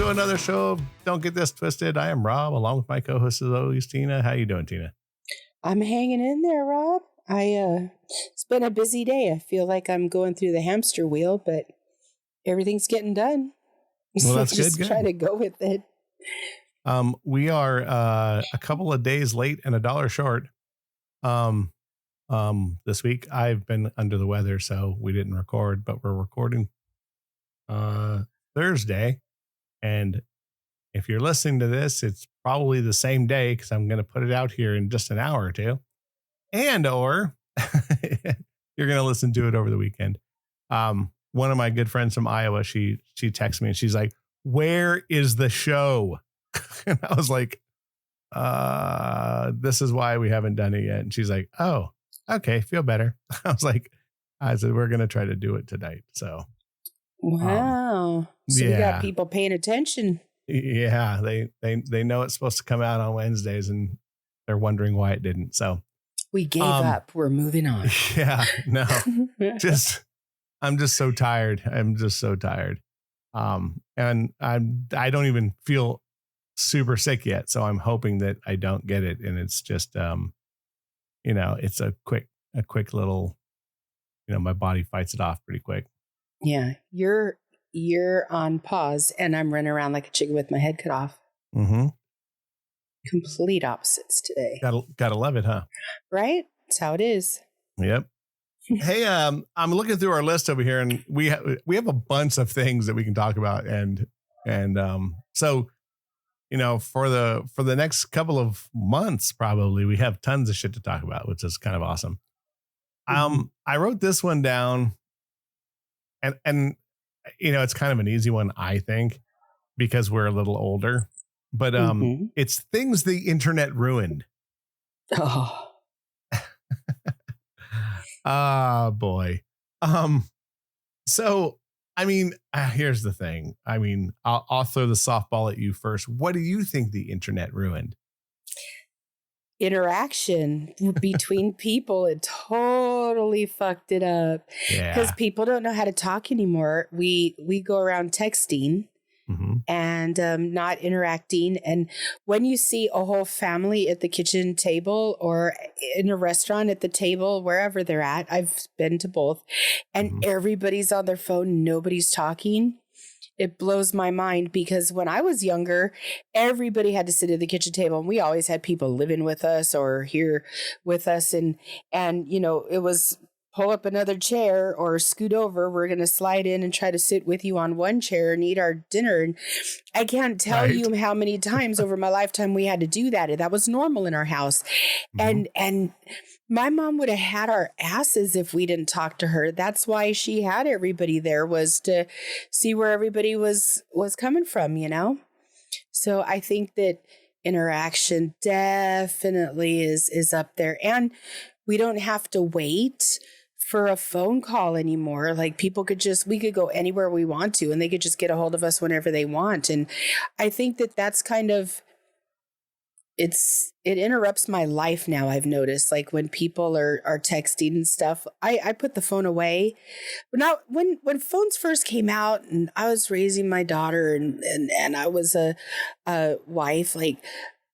to another show of Don't Get This Twisted. I am Rob, along with my co-host as always, Tina. How you doing, Tina? I'm hanging in there, Rob. It's been a busy day. I feel like I'm going through the hamster wheel, but everything's getting done. Well, that's just good. Try to go with it. We are a couple of days late and $1 short. This week I've been under the weather, so we didn't record, but we're recording Thursday. And if you're listening to this, it's probably the same day because I'm going to put it out here in just an hour or two. And or you're going to listen to it over the weekend. One of my good friends from Iowa, she texts me and she's like, "Where is the show?" And I was like, this is why we haven't done it yet. And she's like, "Oh, okay, feel better." I said, we're going to try to do it tonight. So, wow. So we got people paying attention. Yeah, they know it's supposed to come out on Wednesdays and they're wondering why it didn't. So we gave up. We're moving on. Yeah, no, I'm just so tired. I'm just so tired. And I don't even feel super sick yet. So I'm hoping that I don't get it. And it's just, it's a quick little, my body fights it off pretty quick. Yeah. You're on pause and I'm running around like a chicken with my head cut off. Mm-hmm. Complete opposites today. Gotta love it, huh? Right? That's how it is. Yep. Hey, I'm looking through our list over here, and we have a bunch of things that we can talk about, and so for the next couple of months, probably we have tons of shit to talk about, which is kind of awesome. I wrote this one down, and it's kind of an easy one, I think, because we're a little older, but it's things the internet ruined. Oh. Ah, boy. So, here's the thing. I'll throw the softball at you first. What do you think the internet ruined? Interaction between people. It totally fucked it up. Yeah. Because people don't know how to talk anymore. We go around texting. Mm-hmm. And not interacting. And when you see a whole family at the kitchen table or in a restaurant at the table, wherever they're at, I've been to both, and everybody's on their phone, nobody's talking. It blows my mind because when I was younger, everybody had to sit at the kitchen table, and we always had people living with us or here with us. And it was pull up another chair or scoot over. We're going to slide in and try to sit with you on one chair and eat our dinner. And I can't tell you how many times over my lifetime we had to do that. And that was normal in our house. And my mom would have had our asses if we didn't talk to her. That's why she had everybody there, was to see where everybody was coming from, So I think that interaction definitely is up there. And we don't have to wait for a phone call anymore. Like we could go anywhere we want to, and they could just get a hold of us whenever they want. And I think that that's kind of, it interrupts my life now. I've noticed, like when people are texting and stuff, I put the phone away. But now when phones first came out and I was raising my daughter and I was a wife, like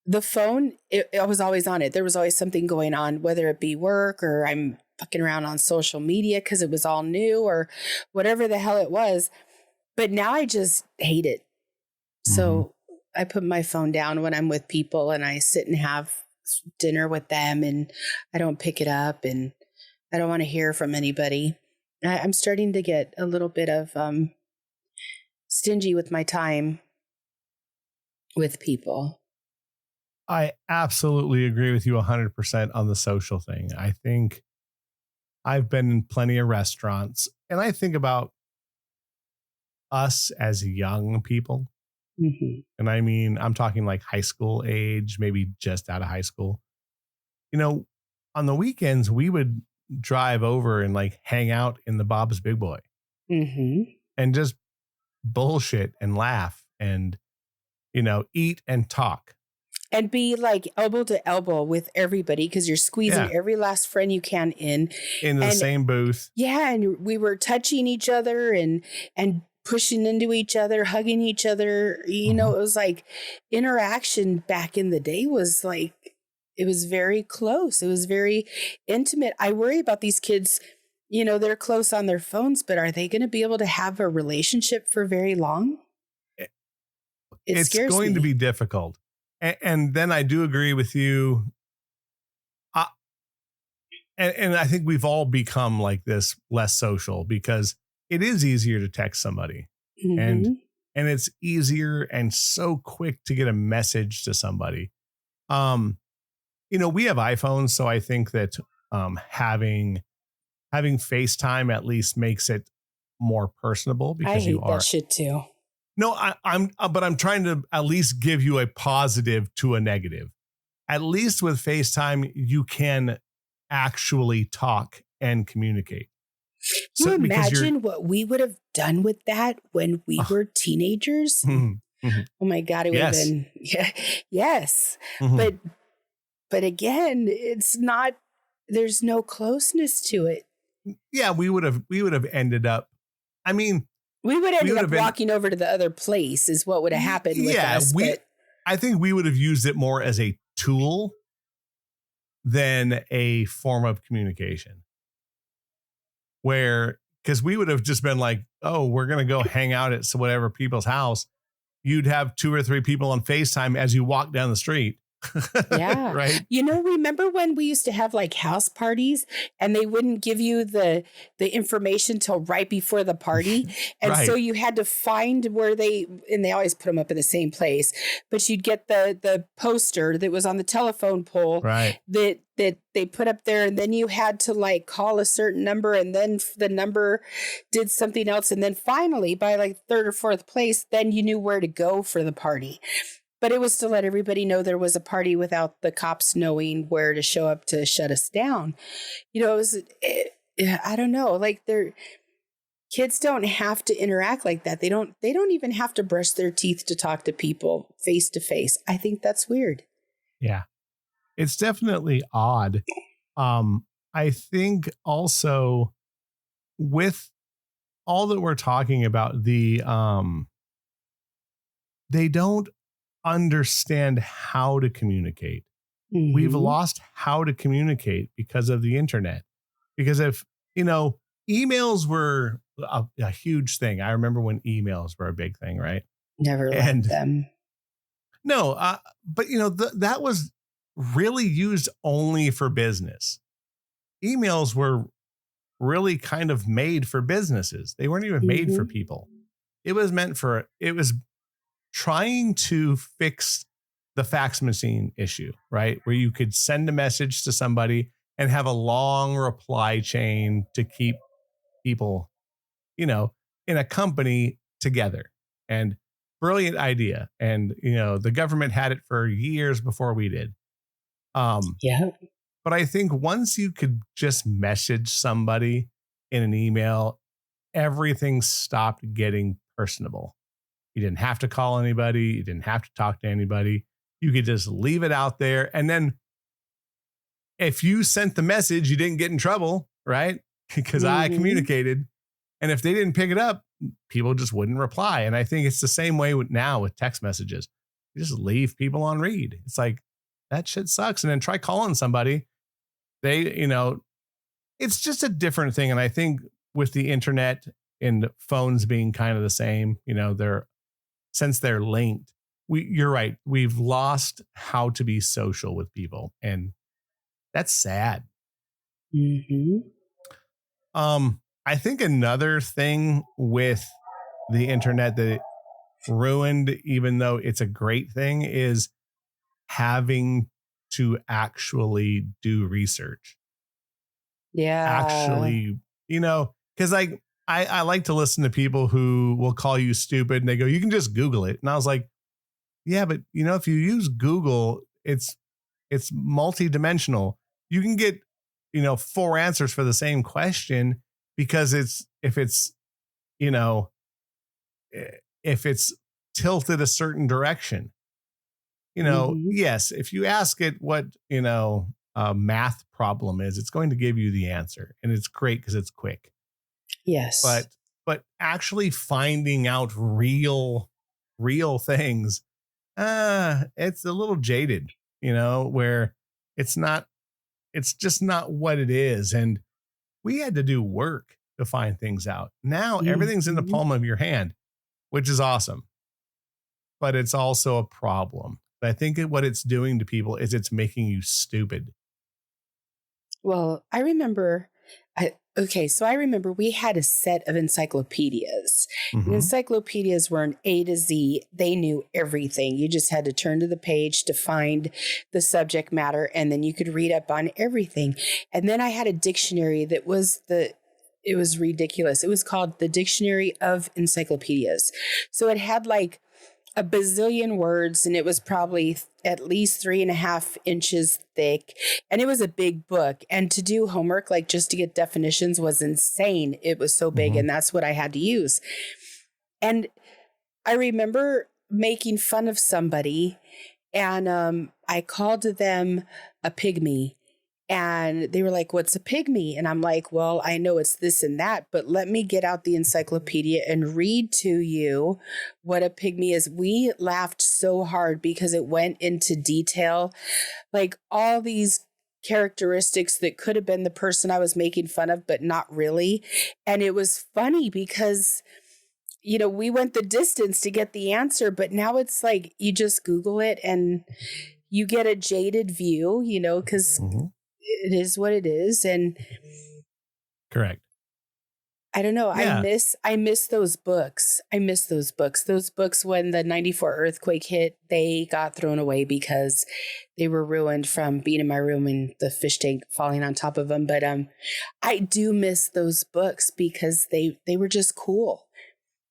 the phone, I was always on it. There was always something going on, whether it be work or I'm fucking around on social media because it was all new or whatever the hell it was. But now I just hate it. So I put my phone down when I'm with people and I sit and have dinner with them, and I don't pick it up, and I don't want to hear from anybody. I'm starting to get a little bit of stingy with my time with people. I absolutely agree with you 100% on the social thing. I think I've been in plenty of restaurants, and I think about us as young people. And I'm talking like high school age, maybe just out of high school. On the weekends, we would drive over and like hang out in the Bob's Big Boy and just bullshit and laugh and, eat and talk. And be like elbow to elbow with everybody because you're squeezing every last friend you can in the same booth. Yeah, and we were touching each other and pushing into each other, hugging each other. You know, it was like interaction back in the day was like, it was very close. It was very intimate. I worry about these kids, you know, they're close on their phones, but are they going to be able to have a relationship for very long? It's going to be difficult. And then I do agree with you. And I think we've all become like this, less social, because it is easier to text somebody and it's easier and so quick to get a message to somebody. You know, we have iPhones, so I think that having FaceTime at least makes it more personable, because I hate that shit too. No, but I'm trying to at least give you a positive to a negative. At least with FaceTime, you can actually talk and communicate. Can you imagine what we would have done with that when we were teenagers? Oh my God, it would have been, yes. But again, it's not, there's no closeness to it. Yeah, we would have ended up, I mean, we would have ended up walking over to the other place is what would have happened with us. I think we would have used it more as a tool than a form of communication. Because we would have just been like, oh, we're going to go hang out at whatever people's house. You'd have 2 or 3 people on FaceTime as you walk down the street. Yeah. Right. You know, remember when we used to have like house parties and they wouldn't give you the information till right before the party. And so you had to find where and they always put them up in the same place, but you'd get the poster that was on the telephone pole that they put up there. And then you had to like call a certain number, and then the number did something else. And then finally by like 3rd or 4th place, then you knew where to go for the party. But it was to let everybody know there was a party without the cops knowing where to show up to shut us down. You know, I don't know, like kids don't have to interact like that. They don't even have to brush their teeth to talk to people face to face. I think that's weird. Yeah. It's definitely odd. I think also with all that we're talking about, they don't understand how to communicate. We've lost how to communicate because of the internet. Because if, you know, emails were a huge thing. I remember when emails were a big thing, right? Never liked them. No, but you know, that was really used only for business. Emails were really kind of made for businesses. They weren't even made for people. It was trying to fix the fax machine issue, right? Where you could send a message to somebody and have a long reply chain to keep people, you know, in a company together. And brilliant idea. And, you know, the government had it for years before we did. But I think once you could just message somebody in an email, everything stopped getting personable. You didn't have to call anybody. You didn't have to talk to anybody. You could just leave it out there. And then if you sent the message, you didn't get in trouble, right? Because I communicated. And if they didn't pick it up, people just wouldn't reply. And I think it's the same way now with text messages. You just leave people on read. It's like, that shit sucks. And then try calling somebody. You know, it's just a different thing. And I think with the internet and phones being kind of the same, you know, since they're linked, you're right. We've lost how to be social with people, and that's sad. I think another thing with the internet that it ruined, even though it's a great thing, is having to actually do research. Actually, you know, because like I like to listen to people who will call you stupid and they go, you can just Google it. And I was like, yeah, but you know, if you use Google, it's multidimensional. You can get, you know, 4 answers for the same question, because if it's tilted a certain direction, you know, yes, if you ask it what, you know, a math problem is, it's going to give you the answer, and it's great because it's quick. Yes. but actually finding out real things, it's a little jaded, where it's not, it's just not what it is. And we had to do work to find things out. Now everything's in the Mhm. palm of your hand, which is awesome, but it's also a problem. I think what it's doing to people is it's making you stupid. Well, I remember, so I remember we had a set of encyclopedias. And Hmm. encyclopedias were an A to Z. They knew everything. You just had to turn to the page to find the subject matter, and then you could read up on everything. And then I had a dictionary that was it was ridiculous. It was called the Dictionary of Encyclopedias. So it had like a bazillion words, and it was probably at least 3.5 inches thick, and it was a big book. And to do homework, like just to get definitions, was insane. It was so big, Hmm. and that's what I had to use. And I remember making fun of somebody, and I called them a pygmy. And they were like, "What's a pygmy?" And I'm like, "Well, I know it's this and that, but let me get out the encyclopedia and read to you what a pygmy is." We laughed so hard because it went into detail, like all these characteristics that could have been the person I was making fun of, but not really. And it was funny because, we went the distance to get the answer, but now it's like you just Google it and you get a jaded view, because Hmm. it is what it is. And Correct. I don't know, Yeah. I miss those books. I miss those books. Those books, when the 94 earthquake hit, they got thrown away because they were ruined from being in my room and the fish tank falling on top of them. But I do miss those books because they were just cool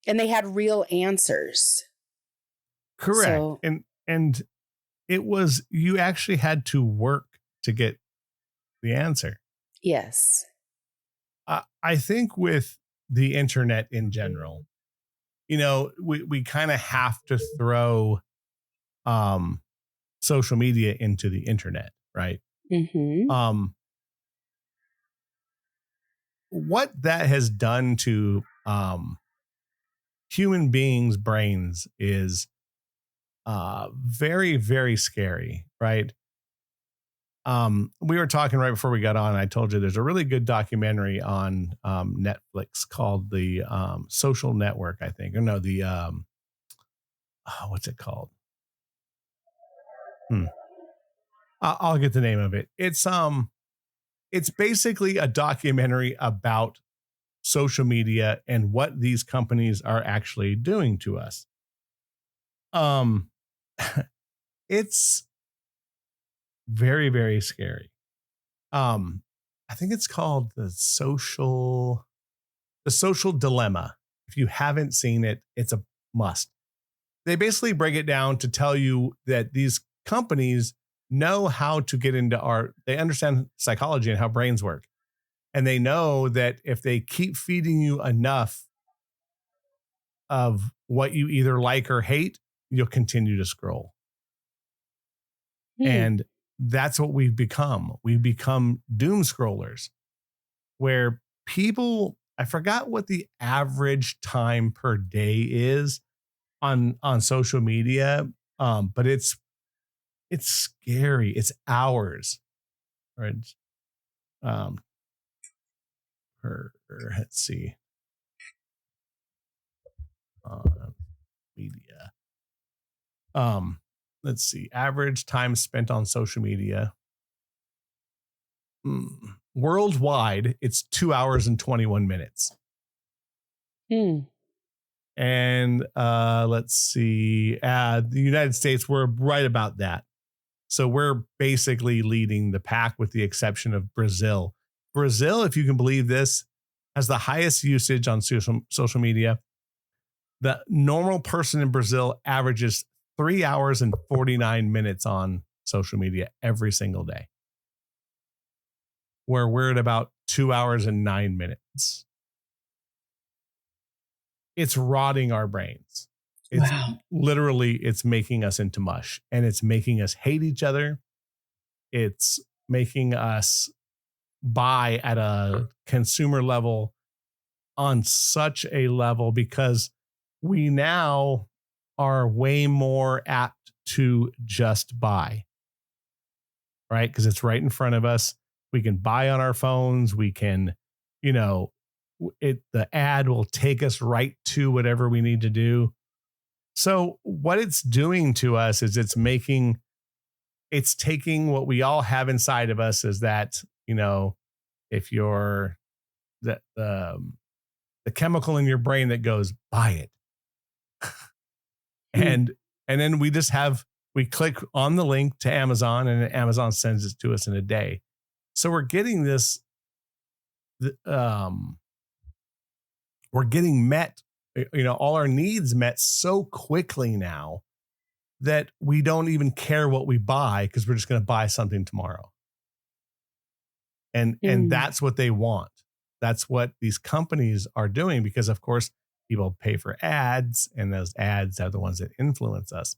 and they had real answers. Correct. So And it was, you actually had to work to get the answer. yes. I think with the internet in general, we kind of have to throw um social media into the internet, right? Mm-hmm. Um what that has done to human beings' brains is very, very scary, right? We were talking right before we got on. I told you there's a really good documentary on Netflix called the Social Network, I think. Or no, the what's it called? Hmm. I'll get the name of it. It's basically a documentary about social media and what these companies are actually doing to us. Um, it's very, very scary. Um, I think it's called the social dilemma. If you haven't seen it, it's a must. They basically break it down to tell you that these companies know how to get into they understand psychology and how brains work. And they know that if they keep feeding you enough of what you either like or hate, you'll continue to scroll. Hmm. And that's what we've become. We've become doom scrollers where people, I forgot what the average time per day is on social media. But it's scary. It's hours. Right. Um, let's see. Media. Um, let's see. Average time spent on social media. Worldwide, it's 2 hours and 21 minutes. Hmm. And let's see. The United States, we're right about that. So we're basically leading the pack with the exception of Brazil. Brazil, if you can believe this, has the highest usage on social media. The normal person in Brazil averages 3 hours and 49 minutes on social media every single day, where we're at about 2 hours and 9 minutes. It's rotting our brains. It's Wow. literally, it's making us into mush, and it's making us hate each other. It's making us buy at a consumer level on such a level because we now are way more apt to just buy, right? Because it's right in front of us. We can buy on our phones. We can, you know, the ad will take us right to whatever we need to do. So what it's doing to us is it's taking what we all have inside of us is that, if you're the chemical in your brain that goes, buy it. Hmm. And then we click on the link to Amazon and Amazon sends it to us in a day. So we're getting this, we're getting met, all our needs met so quickly now that we don't even care what we buy because we're just going to buy something tomorrow. And that's what they want. That's what these companies are doing because, of course, people pay for ads and those ads are the ones that influence us.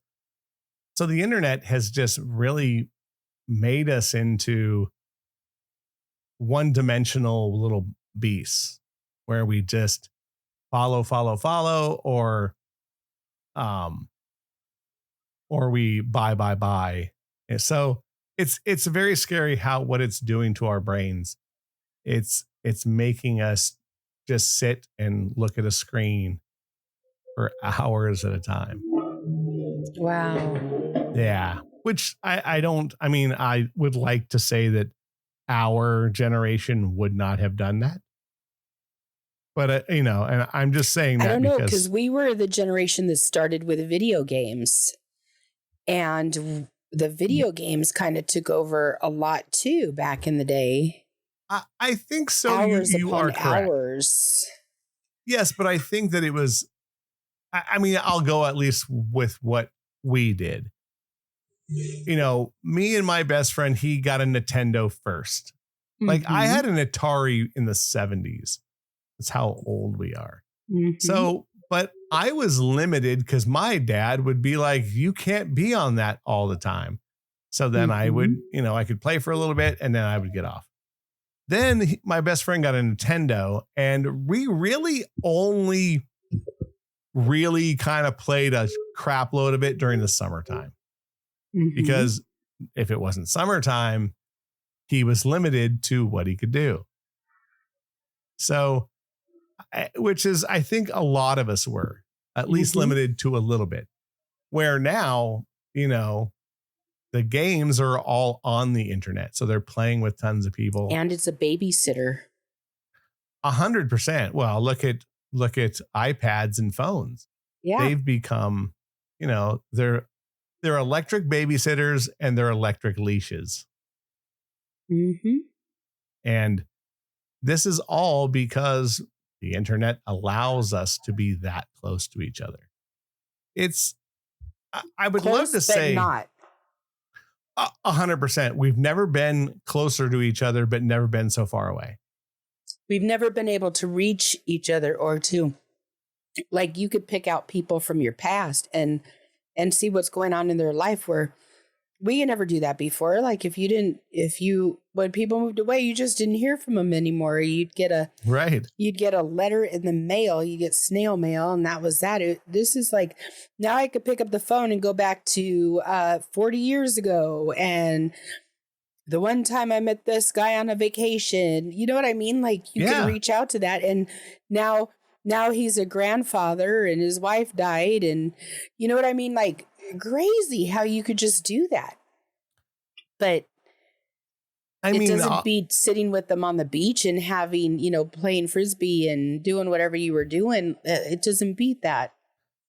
So the internet has just really made us into one-dimensional little beasts where we just follow, or we buy. And so it's very scary what it's doing to our brains. It's making us just sit and look at a screen for hours at a time. Wow. Yeah. Which I would like to say that our generation would not have done that. But, and I'm just saying that I don't know, because we were the generation that started with video games. And the video games kind of took over a lot too back in the day. I think so. Hours You upon are correct. Hours. Yes, but I think that it was, I'll go at least with what we did. Me and my best friend, he got a Nintendo first. Mm-hmm. Like I had an Atari in the 70s. That's how old we are. Mm-hmm. So, but I was limited because my dad would be like, you can't be on that all the time. So then I would, I could play for a little bit and then I would get off. Then my best friend got a Nintendo and we really only kind of played a crap load of it during the summertime. Mm-hmm. Because if it wasn't summertime, he was limited to what he could do. So, which is, I think a lot of us were at least limited to a little bit, where now, the games are all on the internet. So they're playing with tons of people. And it's a babysitter. 100%. Well, look at iPads and phones. Yeah. They've become, they're electric babysitters and they're electric leashes. Mm-hmm. And this is all because the internet allows us to be that close to each other. I would love to say not 100%. We've never been closer to each other, but never been so far away. We've never been able to reach each other or to, like, you could pick out people from your past and see what's going on in their life, where we could never do that before. Like when people moved away, you just didn't hear from them anymore. You'd get a letter in the mail, you get snail mail, and that was that. This is like, now I could pick up the phone and go back to 40 years ago. And the one time I met this guy on a vacation, you know what I mean? Like you can reach out to that. And now he's a grandfather and his wife died. And you know what I mean? Like, crazy how you could just do that. But it doesn't beat sitting with them on the beach and having, playing Frisbee and doing whatever you were doing. It doesn't beat that.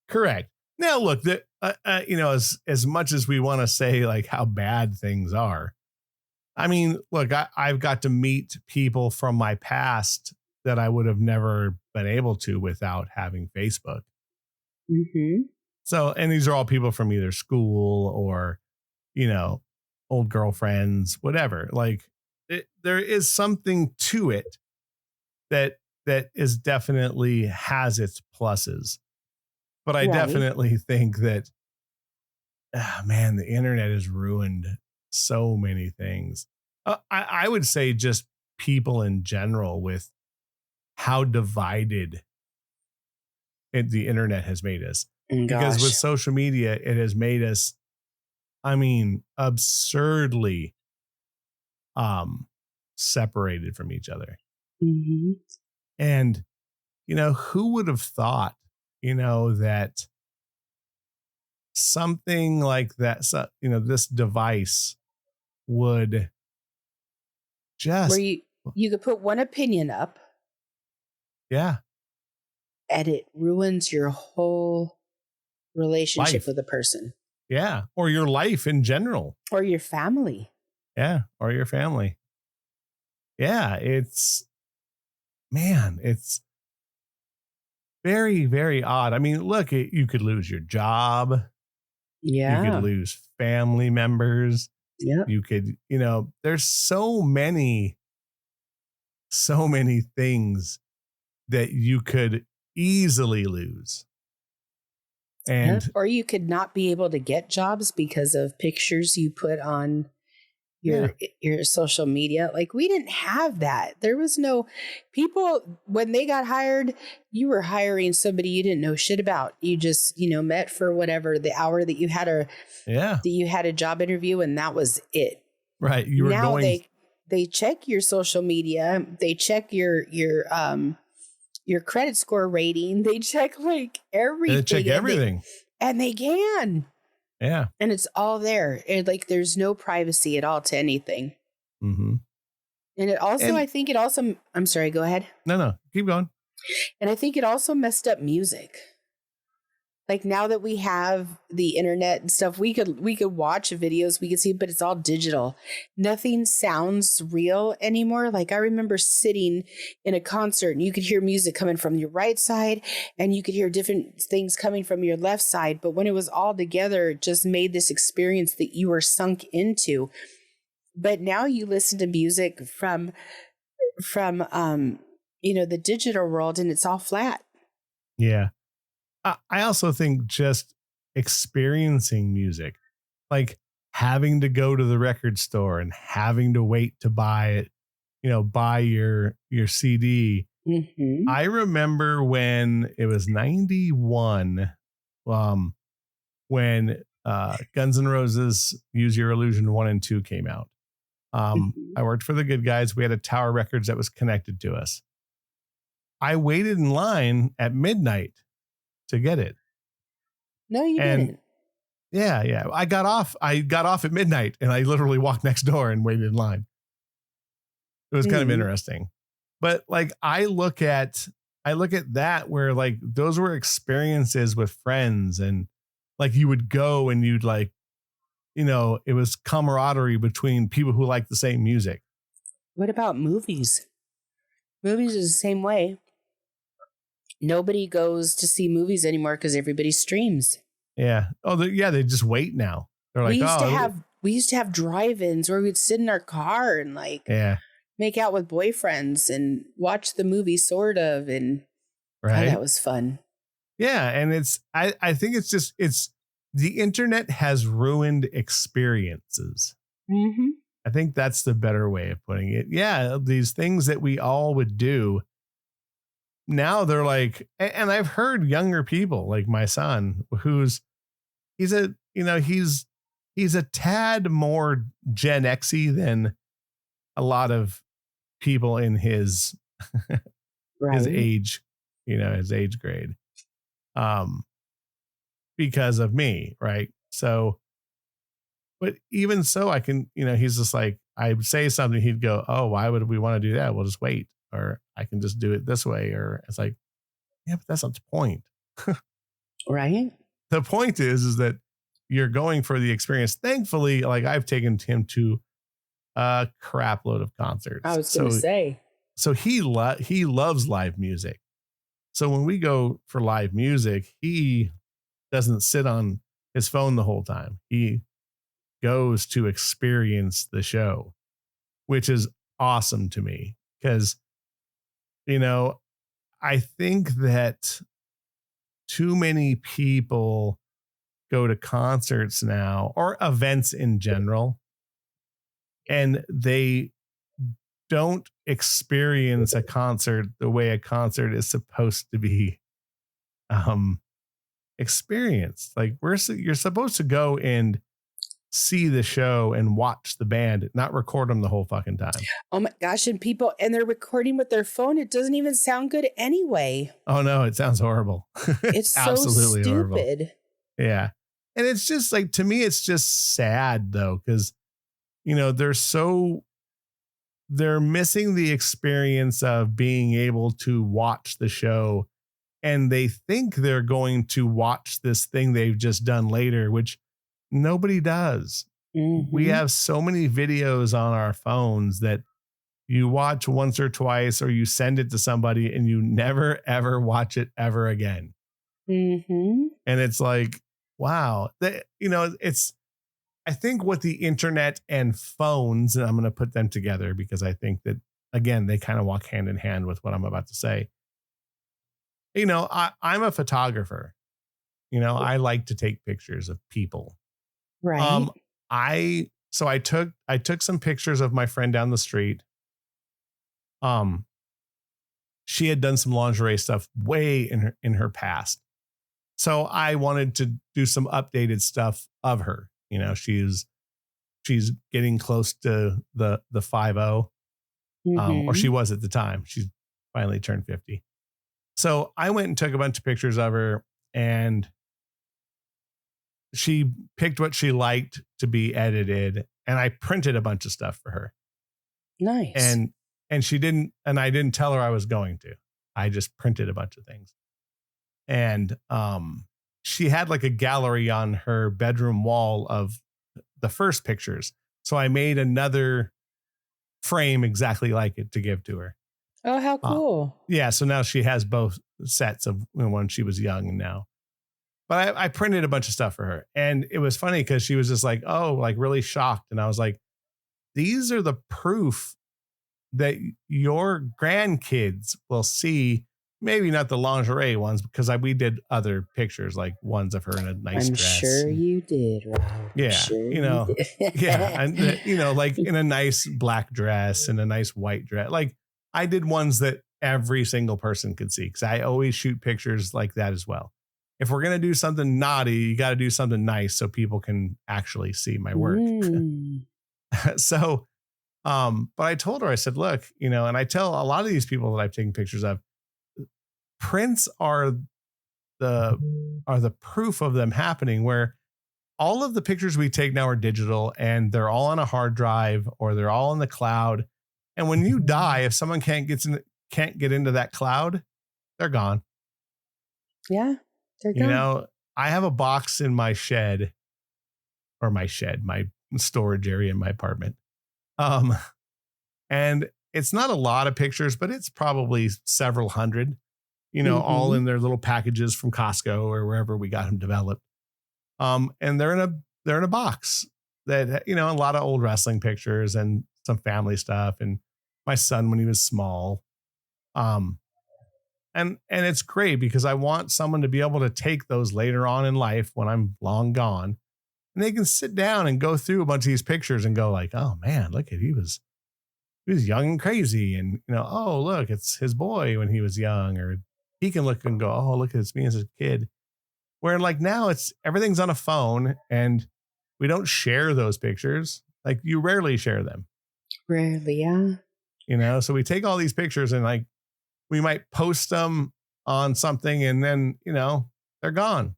Correct. Now, look, as much as we want to say like how bad things are, look, I've got to meet people from my past that I would have never been able to without having Facebook. Mm-hmm. So, and these are all people from either school or, old girlfriends, whatever. Like there is something to it that is definitely has its pluses. But I definitely think that, man, the internet has ruined so many things. I would say just people in general with how divided the internet has made us. Because with Gosh. social media, it has made us, I mean, absurdly separated from each other. Mm-hmm. And, who would have thought, that something like that, so, this device would Where just, you could put one opinion up yeah, and it ruins your whole relationship life. with a person Yeah. Or your life in general. or your family. Yeah. Or your family. Yeah. It's very, very odd. I mean, look, you could lose your job. You could Yeah. lose family members. Yep. You could, there's so many things that you could easily lose. Yep. And Or you could not be able to get jobs because of pictures you put on yeah, your social media. Like, we didn't have that. There was no people when they got hired, you were hiring somebody you didn't know shit about. You just, met for whatever the hour that you had a job interview, and that was it. right. You were Now going, they check your social media, they check your credit score rating, they check like everything. they check everything. And they can. Yeah. And it's all there. Like, there's no privacy at all to anything. Mm-hmm. And it also, And I'm sorry, go ahead. no, keep going. And I think it also messed up music. Like, now that we have the internet and stuff, we could watch videos, we could see, but it's all digital. Nothing sounds real anymore. Like, I remember sitting in a concert and you could hear music coming from your right side and you could hear different things coming from your left side. But when it was all together, it just made this experience that you were sunk into. But now you listen to music from the digital world, and it's all flat. Yeah. I also think just experiencing music, like having to go to the record store and having to wait to buy it, buy your CD. Mm-hmm. I remember when it was 91, when Guns N' Roses Use Your Illusion 1 and 2 came out. Mm-hmm. I worked for the Good Guys. We had a Tower Records that was connected to us. I waited in line at midnight to get it. No, you And didn't. yeah. I got off at midnight and I literally walked next door and waited in line. It was kind of interesting. But like, I look at that where like those were experiences with friends, and like you would go and you'd like, it was camaraderie between people who like the same music. What about movies? Movies is the same way. Nobody goes to see movies anymore because everybody streams. Yeah. Oh, they just wait now. They're like, we used to have drive-ins where we'd sit in our car and like make out with boyfriends and watch the movie, sort of, and right. that was fun. Yeah, and I think it's the internet has ruined experiences. Mm-hmm. I think that's the better way of putting it. Yeah, these things that we all would do. Now they're like, and I've heard younger people like my son, he's a tad more Gen X-y than a lot of people in his his age, his age grade, because of me, right? So, but even so, I can, he's just like, I say something, he'd go, "Oh, why would we want to do that? We'll just wait, or I can just do it this way." Or it's like, yeah, but that's not the point. Right. The point is that you're going for the experience. Thankfully, like I've taken him to a crap load of concerts. I was going to say. So he loves live music. So when we go for live music, he doesn't sit on his phone the whole time. He goes to experience the show, which is awesome to me because, I think that too many people go to concerts now or events in general, and they don't experience a concert the way a concert is supposed to be um experienced. Like you're supposed to go and see the show and watch the band, not record them the whole fucking time. Oh my gosh. And they're recording with their phone. It doesn't even sound good anyway. Oh no, it sounds horrible. It's so absolutely stupid. horrible. Yeah. And it's just like, to me, it's just sad though, because, you know, they're missing the experience of being able to watch the show, and they think they're going to watch this thing they've just done later, which nobody does. Mm-hmm. We have so many videos on our phones that you watch once or twice, or you send it to somebody and you never, ever watch it ever again. Mm-hmm. And it's like, wow, you know, I think what the internet and phones, and I'm going to put them together because I think that, again, they kind of walk hand in hand with what I'm about to say. You know, I'm a photographer. You know, I like to take pictures of people. Right. I took some pictures of my friend down the street. She had done some lingerie stuff way in her past. So I wanted to do some updated stuff of her. You know, she's getting close to the 50, or she was at the time. She's finally turned 50. So I went and took a bunch of pictures of her, and she picked what she liked to be edited, and I printed a bunch of stuff for her. Nice. And she didn't, and I didn't tell her I was going to. I just printed a bunch of things. And she had like a gallery on her bedroom wall of the first pictures. So I made another frame exactly like it to give to her. Oh, how cool. Yeah. So now she has both sets of when she was young and now. But I printed a bunch of stuff for her. And it was funny because she was just like, oh, like really shocked. And I was like, these are the proof that your grandkids will see. Maybe not the lingerie ones, because we did other pictures, like ones of her in a nice I'm dress. sure you did, Rob. Yeah. Sure You know, yeah. And, you know, like in a nice black dress and a nice white dress. Like I did ones that every single person could see, because I always shoot pictures like that as well. If we're going to do something naughty, you got to do something nice so people can actually see my work. So, but I told her, I said, look, you know, and I tell a lot of these people that I've taken pictures of, prints are the proof of them happening, where all of the pictures we take now are digital, and they're all on a hard drive or they're all in the cloud. And when you die, if someone can't get into that cloud, they're gone. Yeah, they're gone. You know, I have a box in my shed, my storage area in my apartment. And it's not a lot of pictures, but it's probably several hundred, you know, all in their little packages from Costco or wherever we got them developed. And they're in a box that, you know, a lot of old wrestling pictures and some family stuff, and my son when he was small. And it's great because I want someone to be able to take those later on in life when I'm long gone, and they can sit down and go through a bunch of these pictures and go like, oh man, look at, he was young and crazy. And, you know, oh, look, it's his boy when he was young. Or he can look and go, oh, look, it's me as a kid. Where like now everything's on a phone, and we don't share those pictures. Like you rarely share them. Rarely, yeah. You know, so we take all these pictures and like we might post them on something, and then, you know, they're gone.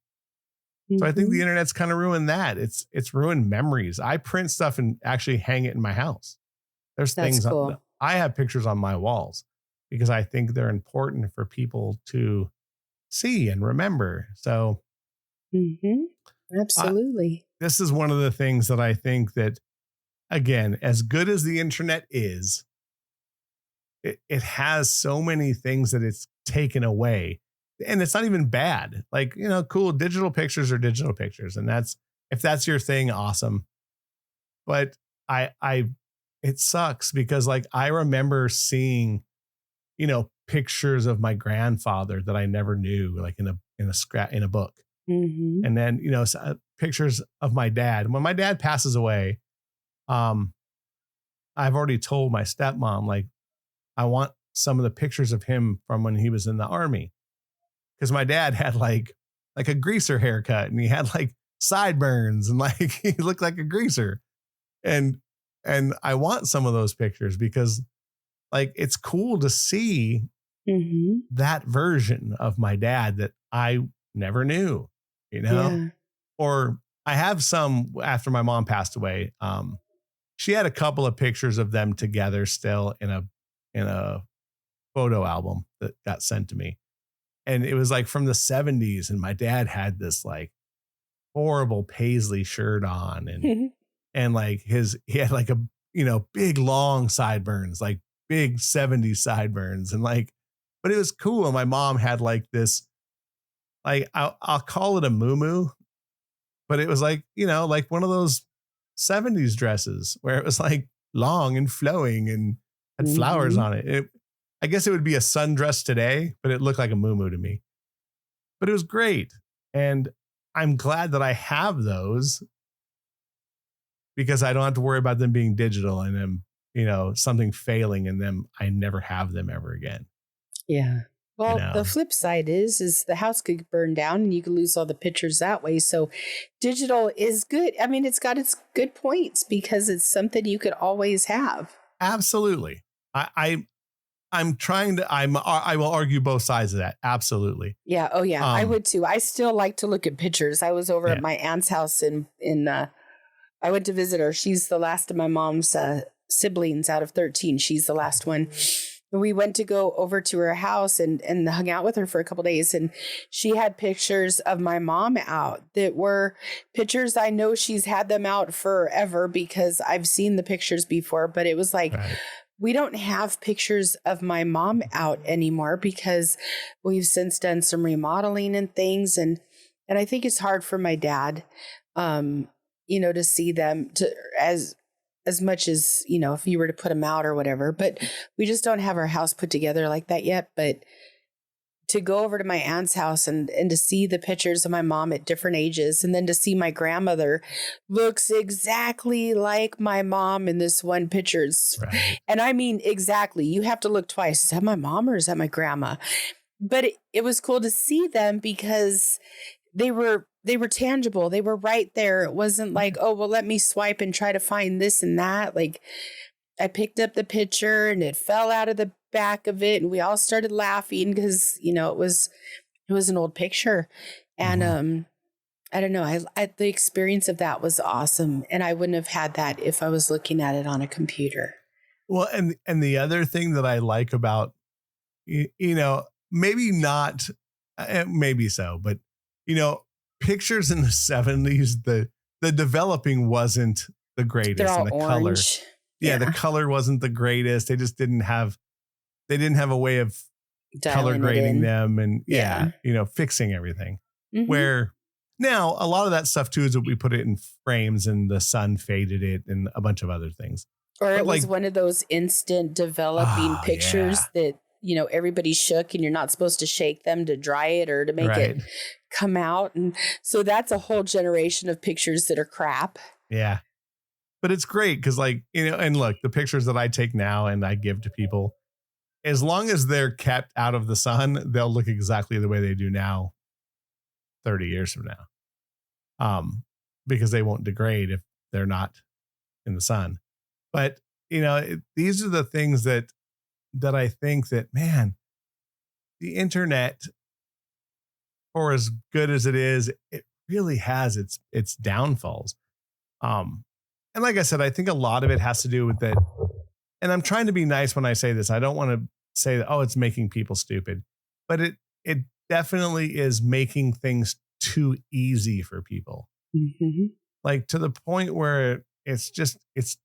So I think the internet's kind of ruined that. It's ruined memories. I print stuff and actually hang it in my house. There's things cool. I have pictures on my walls because I think they're important for people to see and remember. So absolutely. This is one of the things that I think that, again, as good as the internet is, it has so many things that it's taken away, and it's not even bad. Like, you know, cool, digital pictures are digital pictures. And if that's your thing, awesome. But it sucks because like, I remember seeing, you know, pictures of my grandfather that I never knew, like in a book. And then, you know, pictures of my dad. When my dad passes away, I've already told my stepmom, like, I want some of the pictures of him from when he was in the army. Because my dad had like a greaser haircut, and he had like sideburns, and like he looked like a greaser. And I want some of those pictures because like it's cool to see that version of my dad that I never knew, you know? Yeah. Or I have some after my mom passed away. She had a couple of pictures of them together still in a photo album that got sent to me. And it was like from the 70s, and my dad had this like horrible paisley shirt on, and like he had like a, big long sideburns, like big 70s sideburns, and like, but it was cool. And my mom had like this, like I'll call it a muumuu, but it was like, like one of those 70s dresses where it was like long and flowing and had flowers on it. I guess it would be a sundress today, but it looked like a muumuu to me. But it was great. And I'm glad that I have those because I don't have to worry about them being digital and them, something failing in them. I never have them ever again. Yeah. Well, the flip side is the house could burn down and you could lose all the pictures that way. So digital is good. I mean, it's got its good points because it's something you could always have. Absolutely. I'm trying to, I will argue both sides of that. Absolutely. Yeah. Oh yeah. I would too. I still like to look at pictures. I was over at my aunt's house I went to visit her. She's the last of my mom's siblings out of 13. She's the last one. We went to go over to her house and hung out with her for a couple of days. And she had pictures of my mom out that were pictures. I know she's had them out forever because I've seen the pictures before, but it was like, we don't have pictures of my mom out anymore because we've since done some remodeling and things. And I think it's hard for my dad, to see them as much as, if you were to put them out or whatever, but we just don't have our house put together like that yet. But to go over to my aunt's house and to see the pictures of my mom at different ages, and then to see my grandmother looks exactly like my mom in this one picture. Right. And I mean, exactly, you have to look twice. Is that my mom or is that my grandma? But it was cool to see them because they were tangible. They were right there. It wasn't like, oh, well, let me swipe and try to find this and that. Like I picked up the picture and it fell out of the back of it. And we all started laughing because, it was an old picture. And I don't know. The experience of that was awesome. And I wouldn't have had that if I was looking at it on a computer. Well, and the other thing that I like about, maybe not, maybe so, but, pictures in the 70s, the developing wasn't the greatest. They're all and the orange. color. Yeah, the color wasn't the greatest. They just didn't have a way of color grading them and fixing everything. Where now a lot of that stuff too is that we put it in frames and the sun faded it and a bunch of other things. Or it was one of those instant developing pictures that, everybody shook and you're not supposed to shake them to dry it or to make it come out. And so that's a whole generation of pictures that are crap. Yeah. But it's great because and look, the pictures that I take now and I give to people, as long as they're kept out of the sun, they'll look exactly the way they do now 30 years from now. Because they won't degrade if they're not in the sun. But, these are the things that I think that, man, the internet, for as good as it is, it really has its downfalls. And like I said, I think a lot of it has to do with that. And I'm trying to be nice when I say this. I don't want to say that, it's making people stupid, but it definitely is making things too easy for people. Like to the point where it's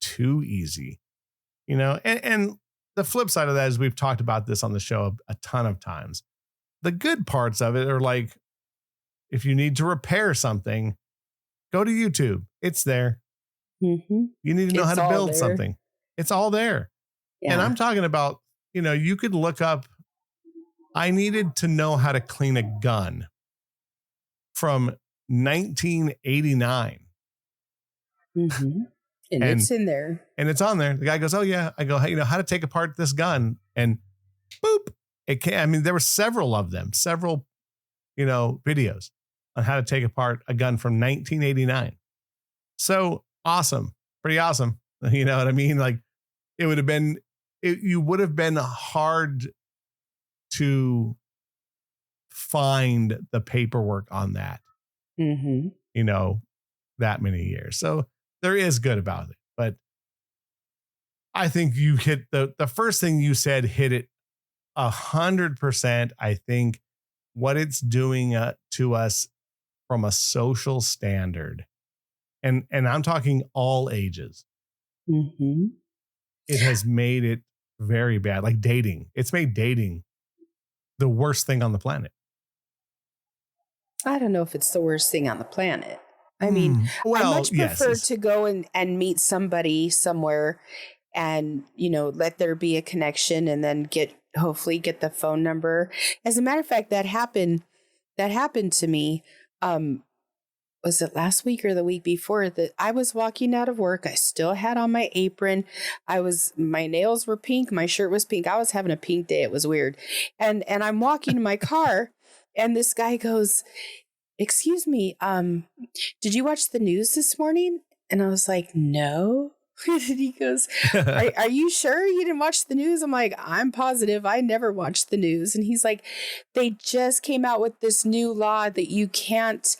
too easy, and the flip side of that is we've talked about this on the show a ton of times. The good parts of it are like, if you need to repair something, go to YouTube. It's there. You need to know how to build something. It's all there. Yeah. And I'm talking about, you could look up, I needed to know how to clean a gun from 1989. And it's in there. And it's on there. The guy goes, oh yeah. I go, hey, how to take apart this gun, and boop. It can. I mean, there were several of them, videos on how to take apart a gun from 1989. So awesome. Pretty awesome. You know what I mean? Like you would have been hard to find the paperwork on that, that many years. So there is good about it, but I think you hit the first thing you said, hit it 100%. I think what it's doing to us from a social standard, and I'm talking all ages, it has made it very bad. Like dating, it's made dating the worst thing on the planet. I don't know if it's the worst thing on the planet. I mean, I much prefer to go and meet somebody somewhere and, let there be a connection and then hopefully get the phone number. As a matter of fact, that happened to me. Was it last week or the week before that I was walking out of work? I still had on my apron. My nails were pink. My shirt was pink. I was having a pink day. It was weird. And I'm walking in my car and this guy goes, excuse me, did you watch the news this morning? And I was like, no. And he goes, are you sure you didn't watch the news? I'm like, I'm positive. I never watched the news. And he's like, they just came out with this new law that you can't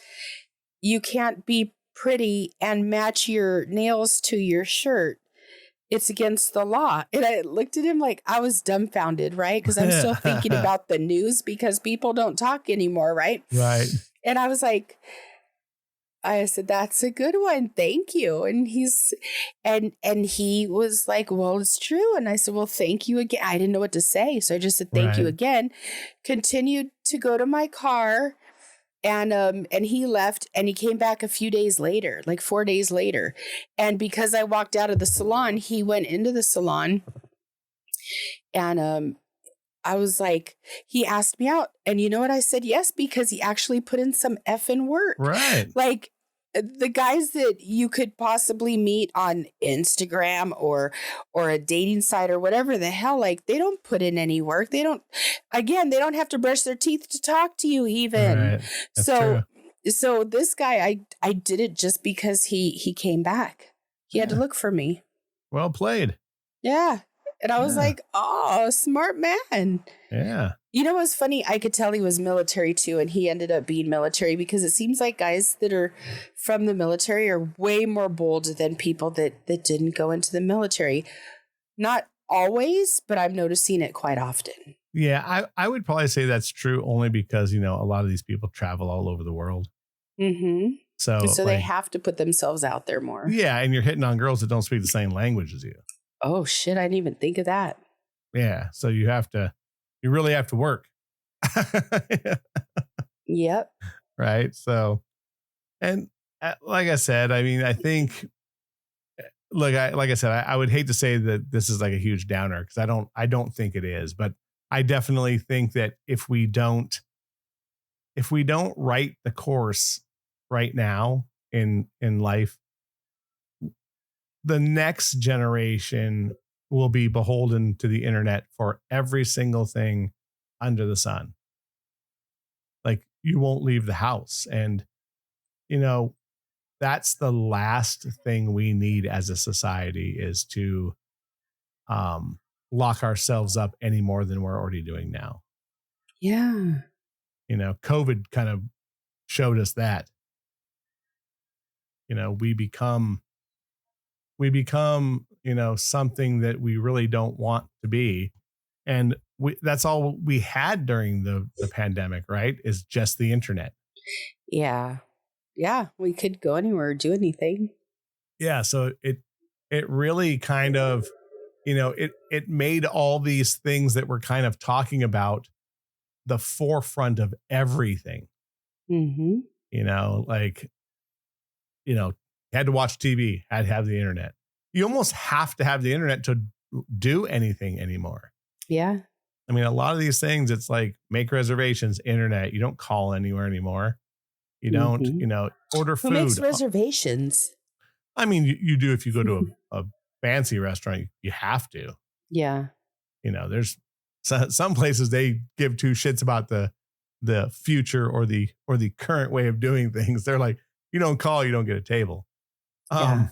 be pretty and match your nails to your shirt. It's against the law. And I looked at him like I was dumbfounded, right? Because I'm still thinking about the news because people don't talk anymore, right? Right. And I was like, I said, that's a good one. Thank you. And he was like, well, it's true. And I said, well, thank you again. I didn't know what to say. So I just said, thank you again. Continued to go to my car. And he left and he came back a few days later, like 4 days later. And because I walked out of the salon, he went into the salon and, I was like, he asked me out and you know what? I said yes, because he actually put in some effing work. Right. Like the guys that you could possibly meet on Instagram or a dating site or whatever the hell, like they don't put in any work. They don't have to brush their teeth to talk to you even. Right. That's true. So this guy, I did it just because he came back. He had to look for me. Well played. Yeah. And I was like, oh, smart man. Yeah. You know what's funny? I could tell he was military too, and he ended up being military because it seems like guys that are from the military are way more bold than people that didn't go into the military. Not always, but I'm noticing it quite often. Yeah, I would probably say that's true only because, a lot of these people travel all over the world. Mm-hmm. So they have to put themselves out there more. Yeah, and you're hitting on girls that don't speak the same language as you. Oh, shit. I didn't even think of that. Yeah. So you really have to work. Yep. Right. So, and like I said, I mean, I think, like I said, I would hate to say that this is like a huge downer because I don't think it is, but I definitely think that if we don't write the course right now in life, the next generation will be beholden to the internet for every single thing under the sun. Like you won't leave the house. And, that's the last thing we need as a society is to lock ourselves up any more than we're already doing now. Yeah. COVID kind of showed us that, we become, something that we really don't want to be. And that's all we had during the pandemic, right? Is just the internet. Yeah. Yeah. We could go anywhere or do anything. Yeah. So it really kind of, it made all these things that we're kind of talking about the forefront of everything. Mm-hmm. Had to watch TV, had to have the internet. You almost have to have the internet to do anything anymore. Yeah. I mean, a lot of these things, it's like make reservations, internet. You don't call anywhere anymore. You don't, order food. Who makes reservations? I mean, you do if you go to a fancy restaurant, you have to. Yeah. There's some places they give two shits about the future or the current way of doing things. They're like, you don't call, you don't get a table. Yeah.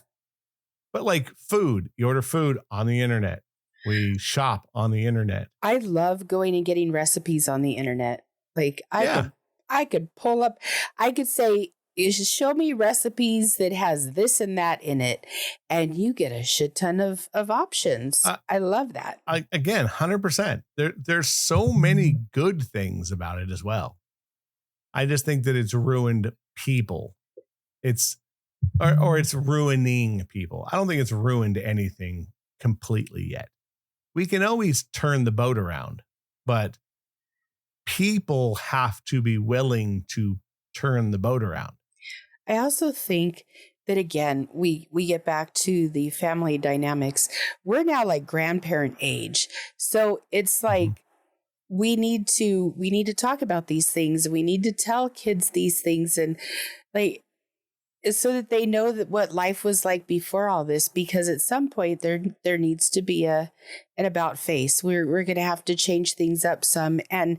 But like food, you order food on the internet. We shop on the internet. I love going and getting recipes on the internet. Like Yeah. I could pull up, I could say, you should show me recipes that has this and that in it, and you get a shit ton of options. I love that. Again, 100%. There's so many good things about it as well. I just think that it's ruined people. Or it's ruining people. I don't think it's ruined anything completely yet. We can always turn the boat around, but people have to be willing to turn the boat around. I also think that, again, we get back to the family dynamics. We're now like grandparent age. So it's like we need to talk about these things. We need to tell kids these things, and like, so that they know that what life was like before all this, because at some point there needs to be an about face. We're going to have to change things up some, and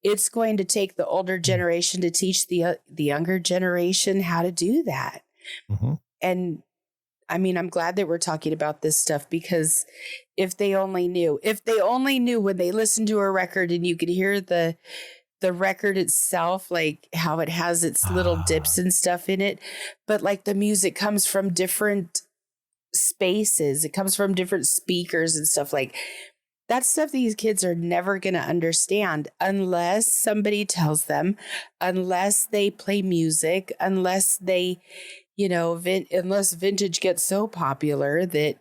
it's going to take the older generation to teach the younger generation how to do that. Mm-hmm. And I mean, I'm glad that we're talking about this stuff, because if they only knew when they listened to a record and you could hear the record itself, like how it has its little dips and stuff in it, but like the music comes from different spaces. It comes from different speakers and stuff. Like that stuff these kids are never going to understand unless somebody tells them, unless they play music, unless they, unless vintage gets so popular that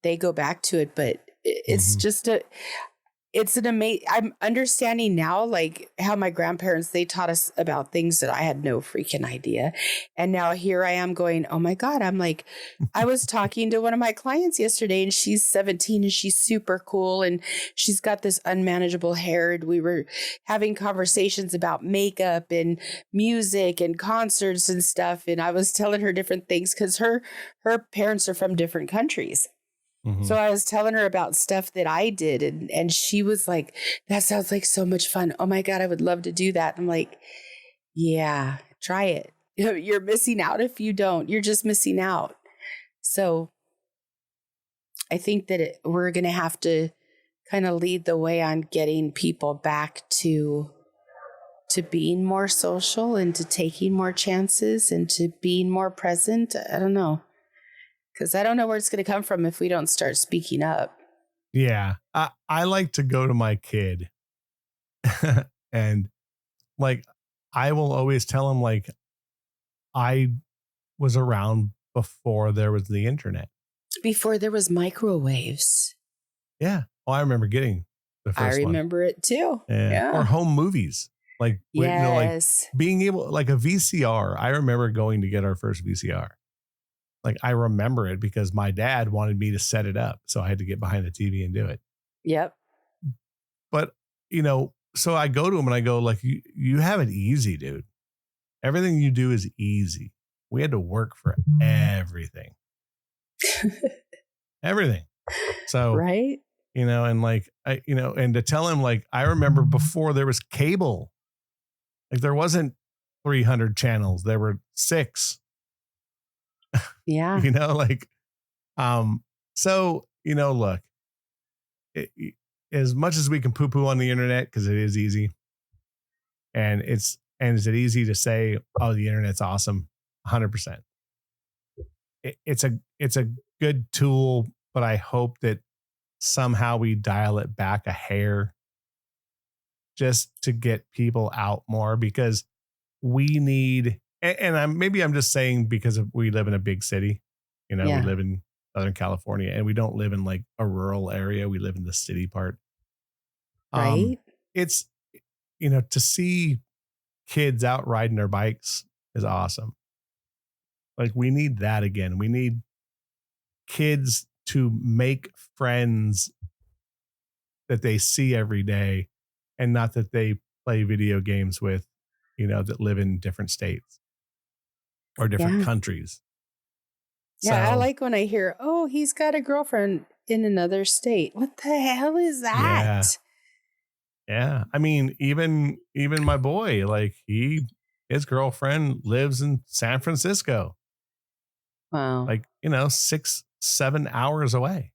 they go back to it. But it's just it's an amazing, I'm understanding now, like how my grandparents, they taught us about things that I had no freaking idea. And now here I am going, oh my God, I'm like, I was talking to one of my clients yesterday, and she's 17 and she's super cool. And she's got this unmanageable hair. And we were having conversations about makeup and music and concerts and stuff. And I was telling her different things because her parents are from different countries. So I was telling her about stuff that I did, and she was like, that sounds like so much fun. Oh my God, I would love to do that. I'm like, yeah, try it. You're missing out if you don't. You're just missing out. So I think that we're going to have to kind of lead the way on getting people back to being more social and to taking more chances and to being more present. I don't know. Because I don't know where it's going to come from if we don't start speaking up. Yeah. I like to go to my kid and like, I will always tell him, like, I was around before there was the internet. Before there was microwaves. Yeah. Oh, I remember getting the first one. I remember it too. Yeah. Or home movies. Like, yes. like being able, like a VCR. I remember going to get our first VCR. Like, I remember it because my dad wanted me to set it up. So I had to get behind the TV and do it. Yep. But, so I go to him and I go, like, you have it easy, dude. Everything you do is easy. We had to work for everything. Everything. So, right. And like, and to tell him, like, I remember before there was cable, like there wasn't 300 channels. There were 6. Yeah. So, look, as much as we can poo poo on the internet, because it is easy. And is it easy to say, oh, the internet's awesome? 100%. It's a good tool, but I hope that somehow we dial it back a hair just to get people out more, because we need, and I'm just saying because we live in a big city, we live in Southern California, and we don't live in like a rural area. We live in the city part. Right. It's, to see kids out riding their bikes is awesome. Like, we need that again. We need kids to make friends that they see every day, and not that they play video games with, that live in different states or different countries. Yeah, I So like when I hear, oh, he's got a girlfriend in another state. What the hell is that? yeah. Yeah. I mean, even my boy, like his girlfriend lives in San Francisco, Wow. like, 6, 7 hours away.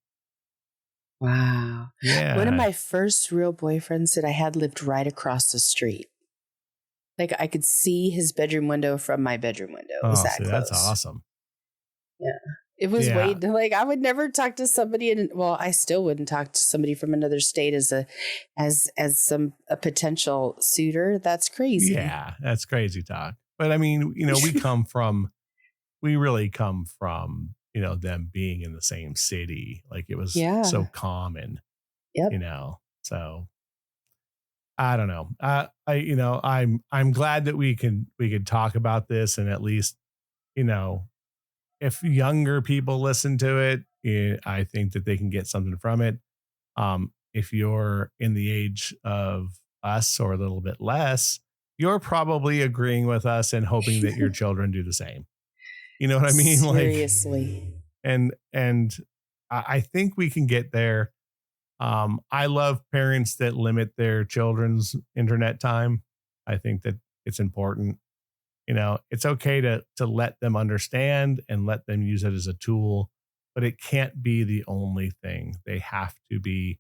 Wow. One of Yeah. my first real boyfriends that I had lived right across the street. Like I could see his bedroom window from my bedroom window. It was Oh, that see, that's close. awesome. Yeah. It was Yeah. like I would never talk to somebody I still wouldn't talk to somebody from another state as a potential suitor. That's crazy. Yeah. That's crazy talk. But I mean, we really come from, them being in the same city. Like it was so Yeah. common, Yep. So I don't know. I'm glad that we could talk about this, and at least, you know, if younger people listen to it, I think that they can get something from it. If you're in the age of us or a little bit less, you're probably agreeing with us and hoping that your children do the same. You know what I mean? Like, Seriously. and I think we can get there. I love parents that limit their children's internet time. I think that it's important. It's okay to let them understand and let them use it as a tool, but it can't be the only thing. They have to be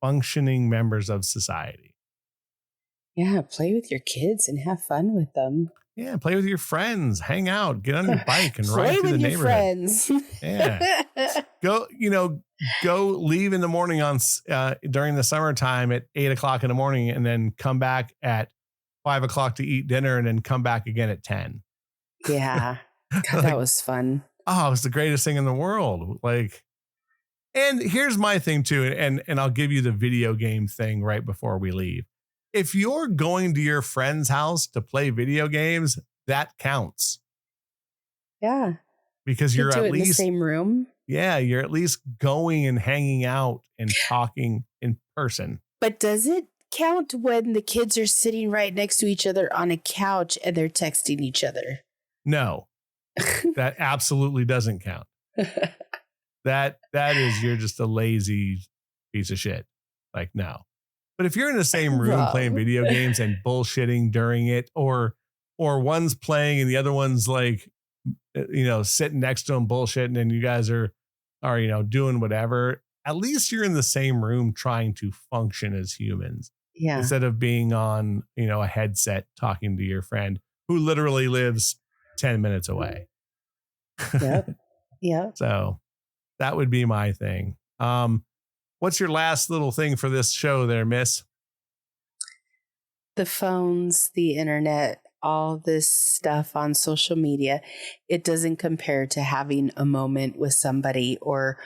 functioning members of society. Yeah, play with your kids and have fun with them. Yeah, play with your friends, hang out, get on your bike and Play ride through with the your neighborhood. friends. Yeah. Go, go leave in the morning during the summertime at 8 o'clock in the morning, and then come back at 5 o'clock to eat dinner, and then come back again at 10. Yeah. God, that Like, was fun. oh, it's the greatest thing in the world. Like, and here's my thing too, and I'll give you the video game thing right before we leave. If you're going to your friend's house to play video games, that counts, Yeah. because You you're do at it in the least, same room. yeah, you're at least going and hanging out and talking in person. But does it count when the kids are sitting right next to each other on a couch and they're texting each other? No, that absolutely doesn't count. That is, you're just a lazy piece of shit. Like, no. But if you're in the same room playing video games and bullshitting during it, or one's playing and the other one's like, sitting next to them bullshitting, and you guys are doing whatever, at least you're in the same room trying to function as humans, Yeah. instead of being on, a headset talking to your friend who literally lives 10 minutes away. Yep. Yep. So that would be my thing. What's your last little thing for this show there, miss? The phones, the internet, all this stuff on social media, it doesn't compare to having a moment with somebody, or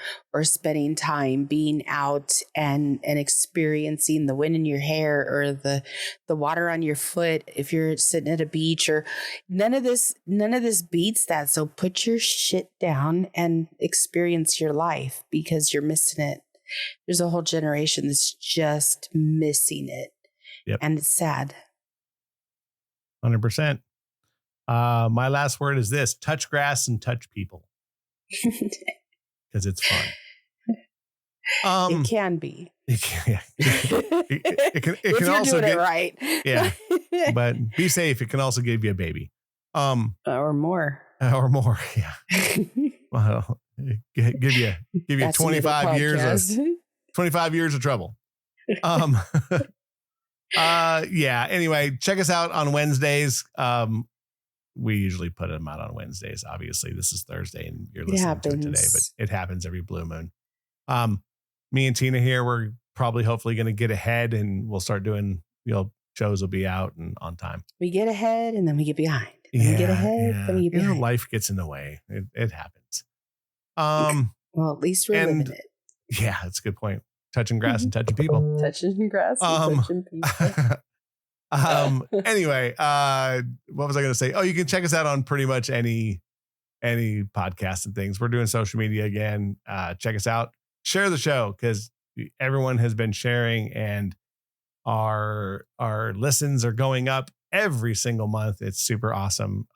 spending time being out and experiencing the wind in your hair, or the water on your foot if you're sitting at a beach. Or none of this beats that. So put your shit down and experience your life, because you're missing it. There's a whole generation that's just missing it. Yep. And it's sad. 100%. My last word is this: touch grass and touch people, because it's fun. It can be. It can, it can if you're also doing get it right. Yeah, but be safe. It can also give you a baby, or more. or more. Yeah. Well, give you 25 years of trouble. Yeah. Anyway, check us out on Wednesdays. We usually put them out on Wednesdays. Obviously, this is Thursday and you're listening to it today, but it happens every blue moon. Me and Tina here, we're probably hopefully going to get ahead, and we'll start doing, shows will be out and on time. We get ahead and then we get behind. We get ahead, then we get behind. Life gets in the way. It happens. Well, at least we're living it. Yeah, that's a good point. Touching grass and touching people. Touching grass and touching people. Anyway, what was I going to say? Oh, you can check us out on pretty much any podcast and things. We're doing social media again. Check us out. Share the show, because everyone has been sharing, and our listens are going up every single month. It's super awesome.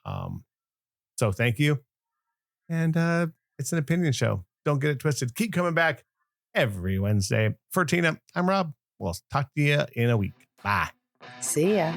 So thank you. And It's an opinion show. Don't get it twisted. Keep coming back every Wednesday. For Tina, I'm Rob. We'll talk to you in a week. Bye. See ya.